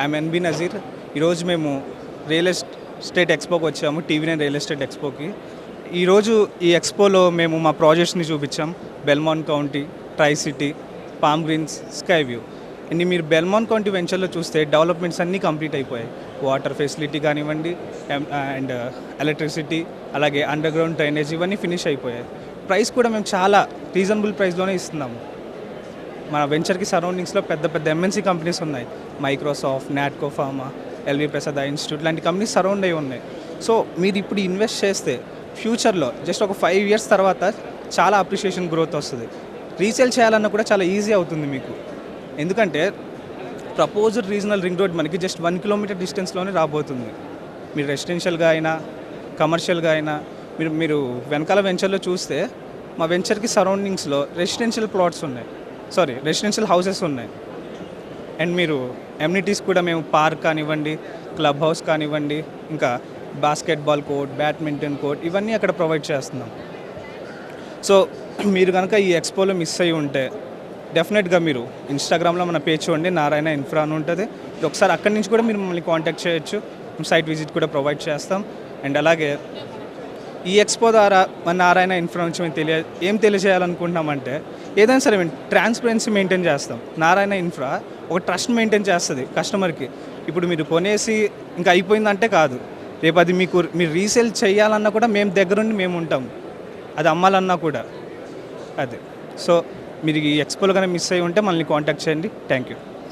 I'm NB Nazir. ఈరోజు మేము real estate ఎక్స్పోకి వచ్చాము, టీవీ9 రియల్ ఎస్టేట్ ఎక్స్పోకి. ఈరోజు ఈ ఎక్స్పోలో మేము మా ప్రాజెక్ట్స్ని చూపించాం. Belmont County, Tri City, Palm Greens, Sky View. And మీరు బెల్మాంట్ కౌంటీ వెంచర్లో చూస్తే డెవలప్మెంట్స్ అన్నీ కంప్లీట్ అయిపోయాయి. వాటర్ ఫెసిలిటీ కానివ్వండి, అండ్ ఎలక్ట్రిసిటీ, అలాగే అండర్ గ్రౌండ్ డ్రైనేజ్, ఇవన్నీ ఫినిష్ అయిపోయాయి. ప్రైస్ కూడా మేము చాలా రీజనబుల్ ప్రైస్లోనే ఇస్తున్నాము. మన వెంచర్కి సరౌండింగ్స్లో పెద్ద పెద్ద ఎంఎన్సీ కంపెనీస్ ఉన్నాయి. Microsoft, Natco Pharma, L V Prasad institute లాంటి కంపెనీస్ సరౌండ్ అయి ఉన్నాయి. సో మీరు ఇప్పుడు ఇన్వెస్ట్ చేస్తే ఫ్యూచర్లో జస్ట్ ఒక 5 years తర్వాత చాలా అప్రిషియేషన్ గ్రోత్ వస్తుంది. రీసేల్ చేయాలన్నా కూడా చాలా ఈజీ అవుతుంది మీకు. ఎందుకంటే ప్రపోజ్డ్ రీజనల్ రింగ్ రోడ్ మనకి జస్ట్ 1 kilometer డిస్టెన్స్లోనే రాబోతుంది. మీరు రెసిడెన్షియల్గా అయినా కమర్షియల్గా అయినా మీరు వెనకాల వెంచర్లో చూస్తే మా వెంచర్కి సరౌండింగ్స్లో రెసిడెన్షియల్ హౌసెస్ ఉన్నాయి. అండ్ మీరు ఎమ్యూనిటీస్ కూడా మేము పార్క్ కానివ్వండి, క్లబ్ హౌస్ కానివ్వండి, ఇంకా బాస్కెట్బాల్ కోర్ట్, బ్యాడ్మింటన్ కోర్ట్, ఇవన్నీ అక్కడ ప్రొవైడ్ చేస్తున్నాం. సో మీరు కనుక ఈ ఎక్స్పోలో మిస్ అయ్యి ఉంటే డెఫినెట్గా మీరు ఇన్స్టాగ్రామ్లో మన పేజ్ చూడండి, నారాయణ ఇన్ఫ్రా అని ఉంటుంది. ఒకసారి అక్కడి నుంచి కూడా మీరు మమ్మల్ని కాంటాక్ట్ చేయొచ్చు. సైట్ విజిట్ కూడా ప్రొవైడ్ చేస్తాం. అండ్ అలాగే ఈ ఎక్స్పో ద్వారా మన నారాయణ ఇన్ఫ్రా నుంచి మేము ఏం తెలియజేయాలనుకుంటున్నామంటే, ఏదైనా సరే మేము ట్రాన్స్పరెన్సీ మెయింటైన్ చేస్తాం. నారాయణ ఇన్ఫ్రా ఒక ట్రస్ట్ మెయింటైన్ చేస్తుంది కస్టమర్కి. ఇప్పుడు మీరు కొనేసి ఇంకా అయిపోయిందంటే కాదు, రేపు అది మీరు రీసేల్ చేయాలన్నా కూడా మేము దగ్గరుండి మేము ఉంటాం, అది అమ్మాలన్నా కూడా. అదే సో మీరు ఈ ఎక్స్పోలో కనుక మిస్ అయ్యి ఉంటే మనల్ని కాంటాక్ట్ చేయండి. Thank you.